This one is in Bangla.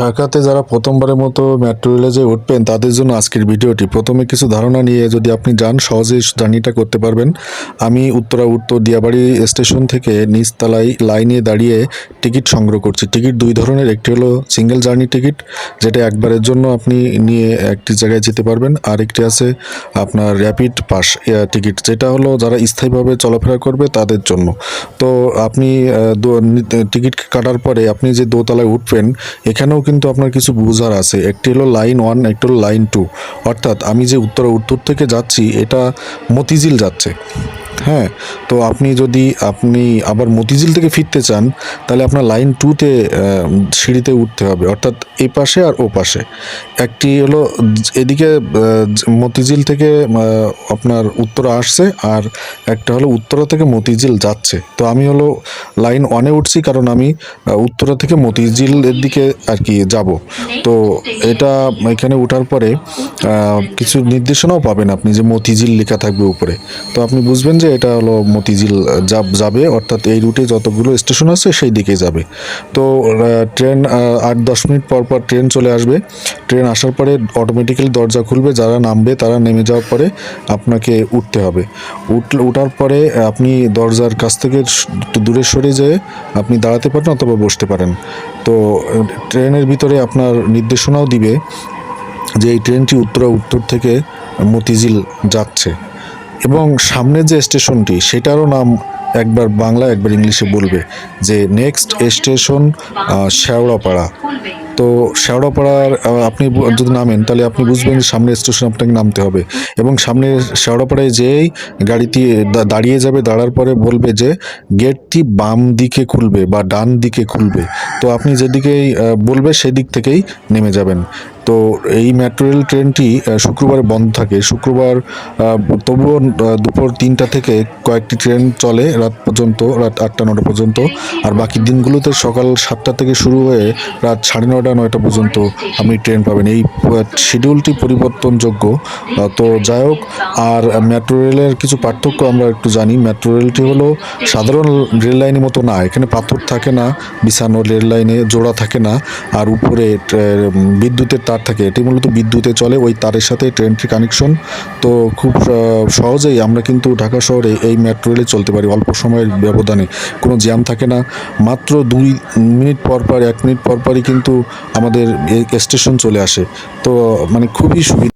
ঢাকাতে যারা প্রথমবারের মতো মেট্রো রেলে যে উঠবেন তাদের জন্য আজকের ভিডিওটি। প্রথমে কিছু ধারণা নিয়ে যদি আপনি যান সহজেই জার্নিটা করতে পারবেন। আমি উত্তরা উত্তর দিয়াবাড়ি স্টেশন থেকে নিচতলায় লাইনে দাঁড়িয়ে টিকিট সংগ্রহ করছি। টিকিট দুই ধরনের, একটি হলো সিঙ্গেল জার্নি টিকিট, যেটা একবারের জন্য আপনি নিয়ে একটি জায়গায় যেতে পারবেন, আর একটি আছে আপনার র্যাপিড পাস টিকিট, যেটা হলো যারা স্থায়ীভাবে চলাফেরা করবে তাদের জন্য। তো আপনি টিকিট কাটার পরে আপনি যে দোতলায় উঠবেন, এখানেও কিন্তু আপনার কিছু বুঝার আছে। একটি হলো লাইন 1, একটি হলো লাইন 2। অর্থাৎ আমি যে উত্তর থেকে যাচ্ছি এটা মতিঝিল যাচ্ছে। হ্যাঁ, তো আপনি আবার মতিঝিল থেকে ফিরতে চান, তাহলে আপনার লাইন 2-তে সিঁড়িতে উঠতে হবে, অর্থাৎ এই পাশে আর ও পাশে। একটি হলো এদিকে মতিঝিল থেকে আপনার উত্তরা আসছে, আর একটা হলো উত্তরা থেকে মতিঝিল যাচ্ছে। তো আমি হলো লাইন 1-এ উঠছি, কারণ আমি উত্তরা থেকে মতিঝিলের দিকে আর কি যাব। তো এখানে ওঠার পরে কিছু নির্দেশনাও পাবেন আপনি, যে মতিঝিল লেখা থাকবে উপরে। তো আপনি বুঝবেন যে এটা হলো মতিঝিল যাবে, অর্থাৎ এই রুটে যতগুলো স্টেশন আছে সেই দিকে যাবে। তো ট্রেন 8-10 মিনিট পর পর ট্রেন চলে আসবে। ট্রেন আসার পরে অটোমেটিক্যালি দরজা খুলবে, যারা নামবে তারা নেমে যাওয়ার পরে আপনাকে উঠতে হবে। উঠার পরে আপনি দরজার কাছ থেকে একটু দূরে সরে যেয়ে আপনি দাঁড়াতে পারেন অথবা বসতে পারেন। তো ট্রেনের ভিতরে আপনার নির্দেশনাও দিবে যে এই ট্রেনটি উত্তর থেকে মতিঝিল যাচ্ছে, এবং সামনের যে স্টেশনটি সেটারও নাম একবার বাংলা একবার ইংলিশে বলবে, যে নেক্সট স্টেশন শেওড়াপাড়া। তো শেওড়াপাড়ার আপনি যদি নামেন তাহলে আপনি বুঝবেন যে সামনের স্টেশন আপনাকে নামতে হবে, এবং সামনে শেওড়াপাড়ায় যেই গাড়িটি দাঁড়িয়ে যাবে, দাঁড়ার পরে বলবে যে গেটটি বাম দিকে খুলবে বা ডান দিকে খুলবে। তো আপনি যেদিকেই বলবে সেদিক থেকেই নেমে যাবেন। তো এই মেট্রো রেল ট্রেনটি শুক্রবারে বন্ধ থাকে। শুক্রবার তবুও দুপুর 3টা থেকে কয়েকটি ট্রেন চলে রাত পর্যন্ত, রাত 8টা-9টা পর্যন্ত। আর বাকি দিনগুলোতে সকাল 7টা থেকে শুরু হয়ে রাত 9:30-9টা পর্যন্ত আপনি ট্রেন পাবেন। এই শিডিউলটি পরিবর্তনযোগ্য। তো যাই হোক, আর মেট্রো রেলের কিছু পার্থক্য আমরা একটু জানি। মেট্রো রেলটি হলো সাধারণ রেল লাইনের মতো না, এখানে পাথর থাকে না বিছানো, রেল লাইনে জোড়া থাকে না, আর উপরে বিদ্যুতের তার থাকে। এটি মূলত বিদ্যুতে চলে, ওই তারের সাথে ট্রেনটির কানেকশন। তো খুব সহজেই আমরা কিন্তু ঢাকা শহরে এই মেট্রো রেলে চলতে পারি অল্প সময়ের ব্যবধানে। কোনো জ্যাম থাকে না। মাত্র 2 মিনিট পর পর 1 মিনিট পর পরই কিন্তু আমাদের স্টেশন চলে আসে। তো মানে খুবই সুবিধা।